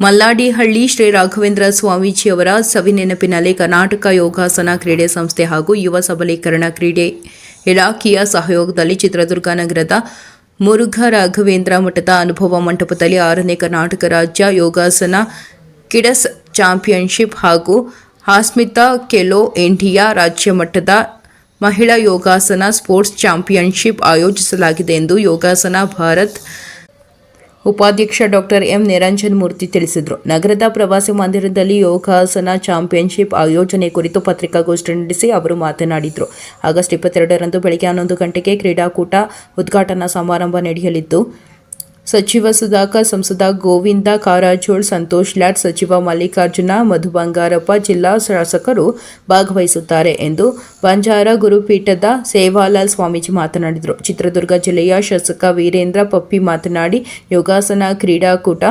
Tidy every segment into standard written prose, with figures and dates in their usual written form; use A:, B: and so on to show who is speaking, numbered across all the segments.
A: ಮಲ್ಲಾಡಿಹಳ್ಳಿ ಶ್ರೀ ರಾಘವೇಂದ್ರ ಸ್ವಾಮೀಜಿಯವರ ಸವಿನೆನಪಿನಲ್ಲಿ ಕರ್ನಾಟಕ ಯೋಗಾಸನ ಕ್ರೀಡೆ ಸಂಸ್ಥೆ ಹಾಗೂ ಯುವ ಸಬಲೀಕರಣ ಕ್ರೀಡೆ ಇಲಾಖೆಯ ಸಹಯೋಗದಲ್ಲಿ ಚಿತ್ರದುರ್ಗ ನಗರದ ಮುರುಘಾ ರಾಘವೇಂದ್ರ ಮಠದ ಅನುಭವ ಮಂಟಪದಲ್ಲಿ 6ನೇ ಕರ್ನಾಟಕ ರಾಜ್ಯ ಯೋಗಾಸನ ಕಿಡ್ಸ್ ಚಾಂಪಿಯನ್ಶಿಪ್ ಹಾಗೂ ಹಾಸ್ಮಿತಾ ಖೇಲೋ ಇಂಡಿಯಾ ರಾಜ್ಯ ಮಟ್ಟದ ಮಹಿಳಾ ಯೋಗಾಸನ ಸ್ಪೋರ್ಟ್ಸ್ ಚಾಂಪಿಯನ್ಶಿಪ್ ಆಯೋಜಿಸಲಾಗಿದೆ ಎಂದು ಯೋಗಾಸನ ಭಾರತ್ ಉಪಾಧ್ಯಕ್ಷ ಡಾಕ್ಟರ್ ಎಂ ನಿರಂಜನ್ ಮೂರ್ತಿ ತಿಳಿಸಿದರು. ನಗರದ ಪ್ರವಾಸಿ ಮಂದಿರದಲ್ಲಿ ಯೋಗಾಸನ ಚಾಂಪಿಯನ್ಶಿಪ್ ಆಯೋಜನೆ ಕುರಿತು ಪತ್ರಿಕಾಗೋಷ್ಠಿ ನಡೆಸಿ ಅವರು ಮಾತನಾಡಿದರು. ಆಗಸ್ಟ್ 22ರಂದು ಬೆಳಗ್ಗೆ 11 ಗಂಟೆಗೆ ಕ್ರೀಡಾಕೂಟ ಉದ್ಘಾಟನಾ ಸಮಾರಂಭ ನಡೆಯಲಿದ್ದು, ಸಚಿವ ಸುಧಾಕರ್, ಸಂಸದ ಗೋವಿಂದ ಕಾರಜೋಳ್, ಸಂತೋಷ್ ಲಾಡ್, ಸಚಿವ ಮಲ್ಲಿಕಾರ್ಜುನ ಮಧು ಬಂಗಾರಪ್ಪ, ಜಿಲ್ಲಾ ಶಾಸಕರು ಭಾಗವಹಿಸುತ್ತಾರೆ ಎಂದು ಬಂಜಾರ ಗುರುಪೀಠದ ಸೇವಾಲಾಲ್ ಸ್ವಾಮೀಜಿ ಮಾತನಾಡಿದರು. ಚಿತ್ರದುರ್ಗ ಜಿಲ್ಲೆಯ ಶಾಸಕ ವೀರೇಂದ್ರ ಪಪ್ಪಿ ಮಾತನಾಡಿ, ಯೋಗಾಸನ ಕ್ರೀಡಾಕೂಟ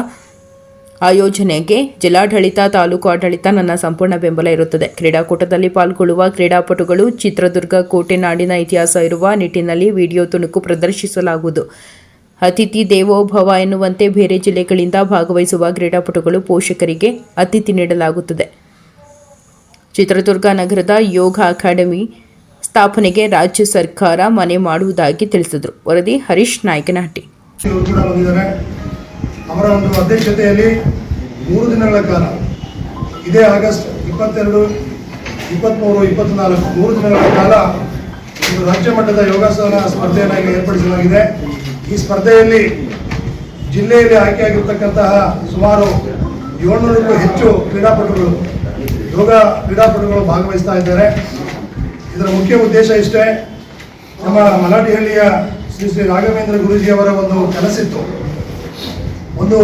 A: ಆಯೋಜನೆಗೆ ಜಿಲ್ಲಾಡಳಿತ, ತಾಲೂಕು ಆಡಳಿತ ನನ್ನ ಸಂಪೂರ್ಣ ಬೆಂಬಲ ಇರುತ್ತದೆ. ಕ್ರೀಡಾಕೂಟದಲ್ಲಿ ಪಾಲ್ಗೊಳ್ಳುವ ಕ್ರೀಡಾಪಟುಗಳು ಚಿತ್ರದುರ್ಗ ಕೋಟೆ ನಾಡಿನ ಇತಿಹಾಸ ಇರುವ ನಿಟ್ಟಿನಲ್ಲಿ ವಿಡಿಯೋ ತುಣುಕು ಪ್ರದರ್ಶಿಸಲಾಗುವುದು. ಅತಿಥಿ ದೇವೋಭವ ಎನ್ನುವಂತೆ ಬೇರೆ ಜಿಲ್ಲೆಗಳಿಂದ ಭಾಗವಹಿಸುವ ಕ್ರೀಡಾಪಟುಗಳು ಪೋಷಕರಿಗೆ ಅತಿಥಿ ನೀಡಲಾಗುತ್ತದೆ. ಚಿತ್ರದುರ್ಗ ನಗರದ ಯೋಗ ಅಕಾಡೆಮಿ ಸ್ಥಾಪನೆಗೆ ರಾಜ್ಯ ಸರ್ಕಾರ ಮನೆ ಮಾಡುವುದಾಗಿ ತಿಳಿಸಿದರು. ವರದಿ ಹರೀಶ್ ನಾಯಕನಹಟ್ಟಿ.
B: ಅವರ ಒಂದು ಅಧ್ಯಕ್ಷತೆಯಲ್ಲಿ 3 ದಿನಗಳ ಕಾಲ ಇದೇ ಆಗಸ್ಟ್ 22, 23, 24 3 ದಿನಗಳ ಕಾಲ ಒಂದು ರಾಜ್ಯ ಮಟ್ಟದ ಯೋಗಾಸನ ಸ್ಪರ್ಧೆಯನ್ನು ಏರ್ಪಡಿಸಲಾಗಿದೆ. ಈ ಸ್ಪರ್ಧೆಯಲ್ಲಿ ಜಿಲ್ಲೆಯಲ್ಲಿ ಆಯ್ಕೆಯಾಗಿರ್ತಕ್ಕಂತಹ ಸುಮಾರು 700ಕ್ಕೂ ಹೆಚ್ಚು ಯೋಗ ಕ್ರೀಡಾಪಟುಗಳು ಭಾಗವಹಿಸ್ತಾ ಇದ್ದಾರೆ. ಇದರ ಮುಖ್ಯ ಉದ್ದೇಶ ಇಷ್ಟೇ, ನಮ್ಮ ಮಲ್ಲಾಡಿಹಳ್ಳಿಯ ಶ್ರೀ ರಾಘವೇಂದ್ರ ಗುರೂಜಿಯವರ ಒಂದು ಕನಸಿತ್ತು, ಒಂದು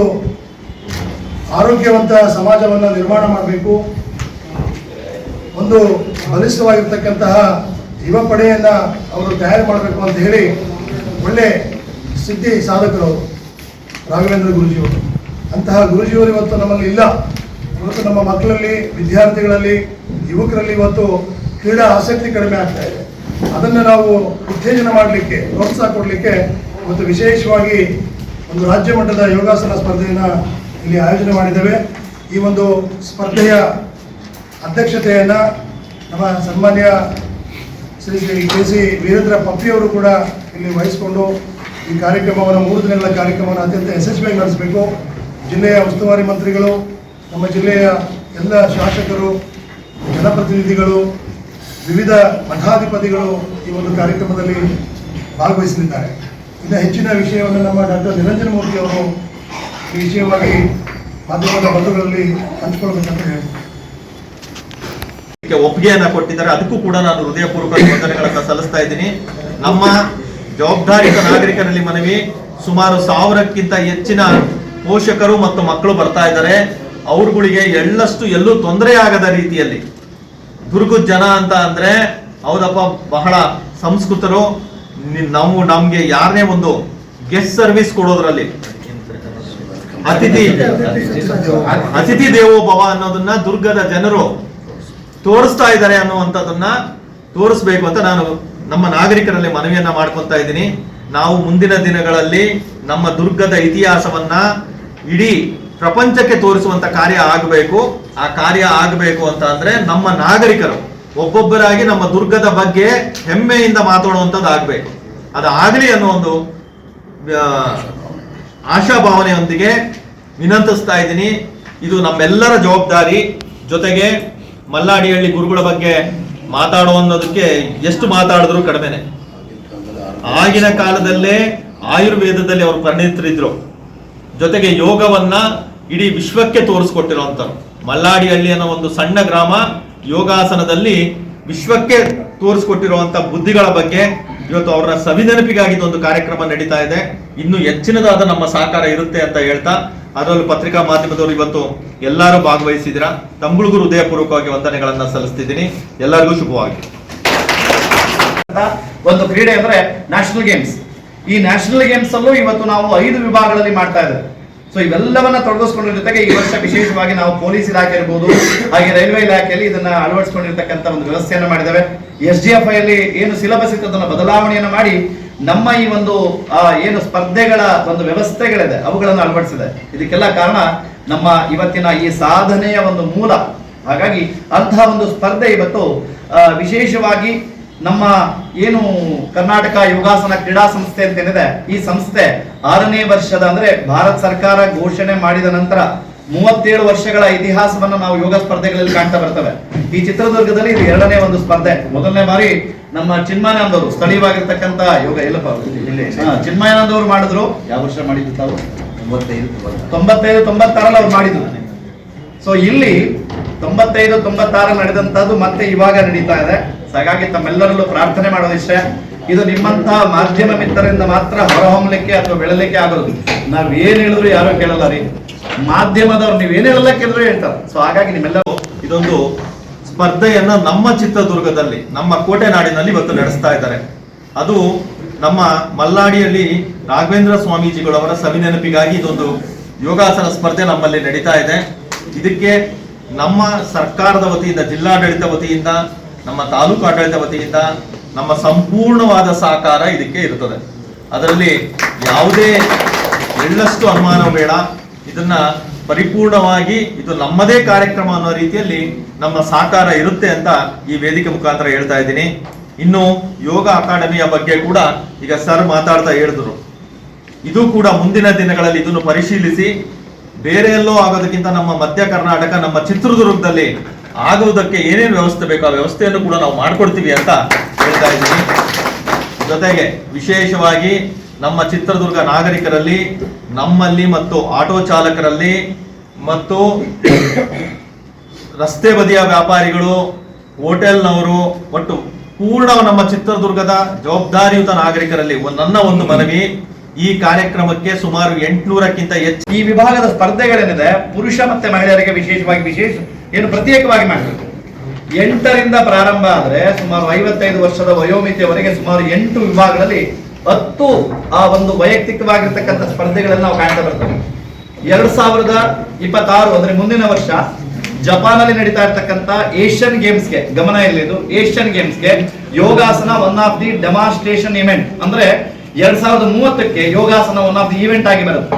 B: ಆರೋಗ್ಯವಂತ ಸಮಾಜವನ್ನು ನಿರ್ಮಾಣ ಮಾಡಬೇಕು, ಒಂದು ಬಲಿಷ್ಠವಾಗಿರ್ತಕ್ಕಂತಹ ಯುವ ಪಡೆಯನ್ನು ಅವರು ತಯಾರು ಮಾಡಬೇಕು ಅಂತ ಹೇಳಿ ಒಳ್ಳೆ ಸಿದ್ಧಿ ಸಾಧಕರು ರಾಘವೇಂದ್ರ ಗುರೂಜಿಯವರು. ಅಂತಹ ಗುರೂಜಿಯವರು ಇವತ್ತು ನಮ್ಮಲ್ಲಿ ಇಲ್ಲ. ಇವತ್ತು ನಮ್ಮ ಮಕ್ಕಳಲ್ಲಿ, ವಿದ್ಯಾರ್ಥಿಗಳಲ್ಲಿ, ಯುವಕರಲ್ಲಿ ಇವತ್ತು ಕ್ರೀಡಾ ಆಸಕ್ತಿ ಕಡಿಮೆ ಆಗ್ತಾ ಇದೆ. ಅದನ್ನು ನಾವು ಉತ್ತೇಜನ ಮಾಡಲಿಕ್ಕೆ, ಪ್ರೋತ್ಸಾಹ ಕೊಡಲಿಕ್ಕೆ ಇವತ್ತು ವಿಶೇಷವಾಗಿ ಒಂದು ರಾಜ್ಯ ಮಟ್ಟದ ಯೋಗಾಸನ ಸ್ಪರ್ಧೆಯನ್ನು ಇಲ್ಲಿ ಆಯೋಜನೆ ಮಾಡಿದ್ದೇವೆ. ಈ ಒಂದು ಸ್ಪರ್ಧೆಯ ಅಧ್ಯಕ್ಷತೆಯನ್ನು ನಮ್ಮ ಸನ್ಮಾನ್ಯ ಶ್ರೀ ಕೆ ಸಿ ವೀರೇಂದ್ರ ಪಪ್ಪಿಯವರು ಕೂಡ ಇಲ್ಲಿ ವಹಿಸಿಕೊಂಡು ಈ ಕಾರ್ಯಕ್ರಮವನ್ನು 3 ದಿನಗಳ ಕಾರ್ಯಕ್ರಮವನ್ನು ಅತ್ಯಂತ ಯಶಸ್ವಿಯಾಗಿ ನಡೆಸಬೇಕು. ಜಿಲ್ಲೆಯ ಉಸ್ತುವಾರಿ ಮಂತ್ರಿಗಳು, ನಮ್ಮ ಜಿಲ್ಲೆಯ ಎಲ್ಲ ಶಾಸಕರು, ಜನಪ್ರತಿನಿಧಿಗಳು, ವಿವಿಧ ಮಠಾಧಿಪತಿಗಳು ಈ ಒಂದು ಕಾರ್ಯಕ್ರಮದಲ್ಲಿ ಭಾಗವಹಿಸಲಿದ್ದಾರೆ. ಇನ್ನು ಹೆಚ್ಚಿನ ವಿಷಯವನ್ನು ನಮ್ಮ ಡಾಕ್ಟರ್ ನಿರಂಜನ್ ಮೂರ್ತಿ ಅವರು ಈ ವಿಷಯವಾಗಿ ಮಾಧ್ಯಮದ ಬಂಧುಗಳಲ್ಲಿ ಹಂಚಿಕೊಳ್ಬೇಕಂತ ಹೇಳ್ತಾರೆ.
C: ಒಪ್ಪಿಗೆಯನ್ನ ಕೊಟ್ಟಿದ್ದಾರೆ. ಅದಕ್ಕೂ ಕೂಡ ನಾನು ಹೃದಯಪೂರ್ವಕ ವಂದನೆಗಳನ್ನು ಸಲ್ಲಿಸ್ತಾ ಇದ್ದೀನಿ. ನಮ್ಮ ಜವಾಬ್ದಾರಿತ ನಾಗರಿಕರಲ್ಲಿ ಮನವಿ, ಸುಮಾರು 1000ಕ್ಕಿಂತ ಹೆಚ್ಚಿನ ಪೋಷಕರು ಮತ್ತು ಮಕ್ಕಳು ಬರ್ತಾ ಇದ್ದಾರೆ. ಅವ್ರಗಳಿಗೆ ಎಲ್ಲೂ ತೊಂದರೆ ಆಗದ ರೀತಿಯಲ್ಲಿ, ದುರ್ಗದ ಜನ ಅಂತ ಅಂದ್ರೆ ಹೌದಪ್ಪ, ಬಹಳ ಸಂಸ್ಕೃತರು. ನಮ್ಗೆ ಯಾರನ್ನೇ ಒಂದು ಗೆಸ್ಟ್ ಸರ್ವಿಸ್ ಕೊಡೋದ್ರಲ್ಲಿ ಅತಿಥಿ ದೇವೋಭವ ಅನ್ನೋದನ್ನ ದುರ್ಗದ ಜನರು ತೋರಿಸ್ತಾ ಇದ್ದಾರೆ ಅನ್ನುವಂಥದ್ದನ್ನ ತೋರಿಸ್ಬೇಕು ಅಂತ ನಾನು ನಮ್ಮ ನಾಗರಿಕರಲ್ಲಿ ಮನವಿಯನ್ನ ಮಾಡ್ಕೊತಾ ಇದ್ದೀನಿ. ನಾವು ಮುಂದಿನ ದಿನಗಳಲ್ಲಿ ನಮ್ಮ ದುರ್ಗದ ಇತಿಹಾಸವನ್ನ ಇಡೀ ಪ್ರಪಂಚಕ್ಕೆ ತೋರಿಸುವಂತ ಕಾರ್ಯ ಆಗಬೇಕು. ಆ ಕಾರ್ಯ ಆಗಬೇಕು ಅಂತ ಅಂದ್ರೆ ನಮ್ಮ ನಾಗರಿಕರು ಒಬ್ಬೊಬ್ಬರಾಗಿ ನಮ್ಮ ದುರ್ಗದ ಬಗ್ಗೆ ಹೆಮ್ಮೆಯಿಂದ ಮಾತಾಡುವಂಥದ್ದು ಆಗಬೇಕು. ಅದು ಆಗಲಿ ಅನ್ನೋ ಒಂದು ಆಶಾಭಾವನೆಯೊಂದಿಗೆ ವಿನಂತಿಸ್ತಾ ಇದ್ದೀನಿ. ಇದು ನಮ್ಮೆಲ್ಲರ ಜವಾಬ್ದಾರಿ. ಜೊತೆಗೆ ಮಲ್ಲಾಡಿಹಳ್ಳಿ ಗುರುಗಳ ಬಗ್ಗೆ ಮಾತಾಡುವುದಕ್ಕೆ ಎಷ್ಟು ಮಾತಾಡಿದ್ರು ಕಡಿಮೆನೆ. ಆಗಿನ ಕಾಲದಲ್ಲೇ ಆಯುರ್ವೇದದಲ್ಲಿ ಅವರು ಪರಿಣಿತರಿದ್ರು. ಜೊತೆಗೆ ಯೋಗವನ್ನ ಇಡೀ ವಿಶ್ವಕ್ಕೆ ತೋರಿಸ್ಕೊಟ್ಟಿರುವಂತರು. ಮಲ್ಲಾಡಿಹಳ್ಳಿ ಅನ್ನೋ ಒಂದು ಸಣ್ಣ ಗ್ರಾಮ ಯೋಗಾಸನದಲ್ಲಿ ವಿಶ್ವಕ್ಕೆ ತೋರಿಸ್ಕೊಟ್ಟಿರುವಂತ ಬುದ್ಧಿಗಳ ಬಗ್ಗೆ ಇವತ್ತು ಅವರ ಸವಿನೆನಪಿಗಾಗಿ ಒಂದು ಕಾರ್ಯಕ್ರಮ ನಡೀತಾ ಇದೆ. ಇನ್ನು ಹೆಚ್ಚಿನದಾದ ನಮ್ಮ ಸಹಕಾರ ಇರುತ್ತೆ ಅಂತ ಹೇಳ್ತಾ, ಅದರಲ್ಲೂ ಪತ್ರಿಕಾ ಮಾಧ್ಯಮದವರು ಇವತ್ತು ಎಲ್ಲರೂ ಭಾಗವಹಿಸಿದಿರಾ. ತಮ್ಗಳಿಗೂ ಹೃದಯಪೂರ್ವಕವಾಗಿ ವಂದನೆಗಳನ್ನ ಸಲ್ಲಿಸ್ತಿದ್ದೀನಿ. ಎಲ್ಲರಿಗೂ ಶುಭವಾಗಿ.
D: ಒಂದು ಕ್ರೀಡೆ ಅಂದ್ರೆ ನ್ಯಾಷನಲ್ ಗೇಮ್ಸ್. ಈ ನ್ಯಾಷನಲ್ ಗೇಮ್ಸ್ ಅಲ್ಲೂ ಇವತ್ತು ನಾವು 5 ವಿಭಾಗಗಳಲ್ಲಿ ಮಾಡ್ತಾ ಇದ್ದೇವೆ. ಸೊ ಇವೆಲ್ಲವನ್ನ ತೊಡಗಿಸ್ಕೊಂಡ್ರ ಜೊತೆಗೆ ಈ ವರ್ಷ ವಿಶೇಷವಾಗಿ ನಾವು ಪೊಲೀಸ್ ಇಲಾಖೆ ಇರ್ಬೋದು, ಹಾಗೆ ರೈಲ್ವೆ ಇಲಾಖೆಯಲ್ಲಿ ಇದನ್ನ ಅಳವಡಿಸಿಕೊಂಡಿರ್ತಕ್ಕಂಥ ಒಂದು ವ್ಯವಸ್ಥೆಯನ್ನು ಮಾಡಿದ್ದೇವೆ. SDFI ಅಲ್ಲಿ ಏನು ಸಿಲೆಬಸ್ ಇತ್ತು ಅದನ್ನು ಬದಲಾವಣೆಯನ್ನು ಮಾಡಿ ನಮ್ಮ ಈ ಒಂದು ಏನು ಸ್ಪರ್ಧೆಗಳ ಒಂದು ವ್ಯವಸ್ಥೆಗಳಿದೆ ಅವುಗಳನ್ನು ಅಳವಡಿಸಿದೆ. ಇದಕ್ಕೆಲ್ಲ ಕಾರಣ ನಮ್ಮ ಇವತ್ತಿನ ಈ ಸಾಧನೆಯ ಒಂದು ಮೂಲ. ಹಾಗಾಗಿ ಅಂತಹ ಒಂದು ಸ್ಪರ್ಧೆ ಇವತ್ತು ವಿಶೇಷವಾಗಿ ನಮ್ಮ ಏನು ಕರ್ನಾಟಕ ಯೋಗಾಸನ ಕ್ರೀಡಾ ಸಂಸ್ಥೆ ಅಂತ ಏನಿದೆ, ಈ ಸಂಸ್ಥೆ 6ನೇ ವರ್ಷದ ಅಂದ್ರೆ ಭಾರತ ಸರ್ಕಾರ ಘೋಷಣೆ ಮಾಡಿದ ನಂತರ 37 ವರ್ಷಗಳ ಇತಿಹಾಸವನ್ನು ನಾವು ಯೋಗ ಸ್ಪರ್ಧೆಗಳಲ್ಲಿ ಕಾಣ್ತಾ ಬರ್ತವೆ. ಈ ಚಿತ್ರದುರ್ಗದಲ್ಲಿ ಇದು 2ನೇ ಒಂದು ಸ್ಪರ್ಧೆ. ಮೊದಲನೇ ಬಾರಿ ನಮ್ಮ ಚಿನ್ಮಯಾನಂದ್ ಅವರು ಸ್ಥಳೀಯವಾಗಿರ್ತಕ್ಕಂಥ ಯೋಗ ಎಲ್ಲಪ್ಪ ಚಿನ್ಮಯಾನಂದ್ ಅವರು ಮಾಡಿದ್ರು. ಯಾವ ವರ್ಷ ಮಾಡಿದ್ರು ತಾವು? 95-96 ಅವ್ರು ಮಾಡಿದ್ರು. ಸೊ ಇಲ್ಲಿ 95-96 ನಡೆದಂತದ್ದು ಮತ್ತೆ ಇವಾಗ ನಡೀತಾ ಇದೆ. ಹಾಗಾಗಿ ತಮ್ಮೆಲ್ಲರಲ್ಲೂ ಪ್ರಾರ್ಥನೆ ಮಾಡೋದಿಷ್ಟೇ, ಇದು ನಿಮ್ಮಂತಹ ಮಾಧ್ಯಮ ಮಿತ್ರರಿಂದ ಮಾತ್ರ ಹೊರಹೊಮ್ಮಲಿಕ್ಕೆ ಅಥವಾ ಬೆಳಲಿಕ್ಕೆ ಆಗೋದು. ನಾವ್ ಏನ್ ಹೇಳಿದ್ರು ಯಾರು ಕೇಳಲ್ಲ ರೀ, ಮಾಧ್ಯಮದವ್ರು ನೀವೇನ್ ಹೇಳಲ್ಲ ಕೇಳಿದ್ರು ಹೇಳ್ತಾರೆ. ಸೊ ಹಾಗಾಗಿ ನಿಮ್ಮೆಲ್ಲರೂ
C: ಇದೊಂದು ಸ್ಪರ್ಧೆಯನ್ನ ನಮ್ಮ ಚಿತ್ರದುರ್ಗದಲ್ಲಿ, ನಮ್ಮ ಕೋಟೆ ನಾಡಿನಲ್ಲಿ ಇವತ್ತು ನಡೆಸ್ತಾ ಇದ್ದಾರೆ. ಅದು ನಮ್ಮ ಮಲ್ಲಾಡಿಯಲ್ಲಿ ರಾಘವೇಂದ್ರ ಸ್ವಾಮೀಜಿಗಳವರ ಸವಿನೆನಪಿಗಾಗಿ ಇದೊಂದು ಯೋಗಾಸನ ಸ್ಪರ್ಧೆ ನಮ್ಮಲ್ಲಿ ನಡೀತಾ ಇದೆ. ಇದಕ್ಕೆ ನಮ್ಮ ಸರ್ಕಾರದ ವತಿಯಿಂದ, ಜಿಲ್ಲಾಡಳಿತ ವತಿಯಿಂದ, ನಮ್ಮ ತಾಲೂಕು ಆಡಳಿತ ವತಿಯಿಂದ ನಮ್ಮ ಸಂಪೂರ್ಣವಾದ ಸಹಕಾರ ಇದಕ್ಕೆ ಇರುತ್ತದೆ. ಅದರಲ್ಲಿ ಯಾವುದೇ ಎಳ್ಳಷ್ಟು ಅನುಮಾನ ಬೇಡ. ಇದನ್ನ ಪರಿಪೂರ್ಣವಾಗಿ ಇದು ನಮ್ಮದೇ ಕಾರ್ಯಕ್ರಮ ಅನ್ನೋ ರೀತಿಯಲ್ಲಿ ನಮ್ಮ ಸಹಕಾರ ಇರುತ್ತೆ ಅಂತ ಈ ವೇದಿಕೆ ಮುಖಾಂತರ ಹೇಳ್ತಾ ಇದ್ದೀನಿ. ಇನ್ನು ಯೋಗ ಅಕಾಡೆಮಿಯ ಬಗ್ಗೆ ಕೂಡ ಈಗ ಸರ್ ಮಾತಾಡ್ತಾ ಹೇಳಿದ್ರು. ಇದು ಕೂಡ ಮುಂದಿನ ದಿನಗಳಲ್ಲಿ ಇದನ್ನು ಪರಿಶೀಲಿಸಿ ಬೇರೆ ಎಲ್ಲೋ ಆಗೋದಕ್ಕಿಂತ ನಮ್ಮ ಮಧ್ಯ ಕರ್ನಾಟಕ, ನಮ್ಮ ಚಿತ್ರದುರ್ಗದಲ್ಲಿ ಆಗುವುದಕ್ಕೆ ಏನೇನು ವ್ಯವಸ್ಥೆ ಬೇಕೋ ಆ ವ್ಯವಸ್ಥೆಯನ್ನು ಕೂಡ ನಾವು ಮಾಡ್ಕೊಡ್ತೀವಿ ಅಂತ ಹೇಳ್ತಾ ಇದ್ದೀನಿ. ಜೊತೆಗೆ ವಿಶೇಷವಾಗಿ ನಮ್ಮ ಚಿತ್ರದುರ್ಗ ನಾಗರಿಕರಲ್ಲಿ, ನಮ್ಮಲ್ಲಿ ಮತ್ತು ಆಟೋ ಚಾಲಕರಲ್ಲಿ ಮತ್ತು ರಸ್ತೆ ಬದಿಯ ವ್ಯಾಪಾರಿಗಳು, ಹೋಟೆಲ್ನವರು, ಒಟ್ಟು ಪೂರ್ಣ ನಮ್ಮ ಚಿತ್ರದುರ್ಗದ ಜವಾಬ್ದಾರಿಯುತ ನಾಗರಿಕರಲ್ಲಿ ನನ್ನ ಒಂದು ಮನವಿ, ಈ ಕಾರ್ಯಕ್ರಮಕ್ಕೆ ಸುಮಾರು 800ಕ್ಕಿಂತ ಹೆಚ್ಚು
D: ಈ ವಿಭಾಗದ ಸ್ಪರ್ಧೆಗಳೇನಿದೆ ಪುರುಷ ಮತ್ತೆ ಮಹಿಳೆಯರಿಗೆ ವಿಶೇಷ ಏನು ಪ್ರತ್ಯೇಕವಾಗಿ ಮಾಡಬೇಕು. 8ರಿಂದ ಪ್ರಾರಂಭ ಆದ್ರೆ ಸುಮಾರು 55 ವರ್ಷದ ವಯೋಮಿತಿಯವರೆಗೆ ಸುಮಾರು 8 ವಿಭಾಗಗಳಲ್ಲಿ 10 ಆ ಒಂದು ವೈಯಕ್ತಿಕವಾಗಿರ್ತಕ್ಕಂಥ ಸ್ಪರ್ಧೆಗಳನ್ನು ನಾವು ಕಾಣ್ತಾ ಬರ್ತೇವೆ. 2026 ಅಂದ್ರೆ ಮುಂದಿನ ವರ್ಷ ಜಪಾನಲ್ಲಿ ನಡೀತಾ ಇರ್ತಕ್ಕಂಥ ಏಷ್ಯನ್ ಗೇಮ್ಸ್ಗೆ ಗಮನ ಇರಲಿದ್ದು, ಏಷ್ಯನ್ ಗೇಮ್ಸ್ಗೆ ಯೋಗಾಸನ one of the demonstration event ಅಂದ್ರೆ 2030ಕ್ಕೆ ಯೋಗಾಸನ ಒನ್ ಆಫ್ ದಿ ಈವೆಂಟ್ ಆಗಿ ಬರುತ್ತೆ.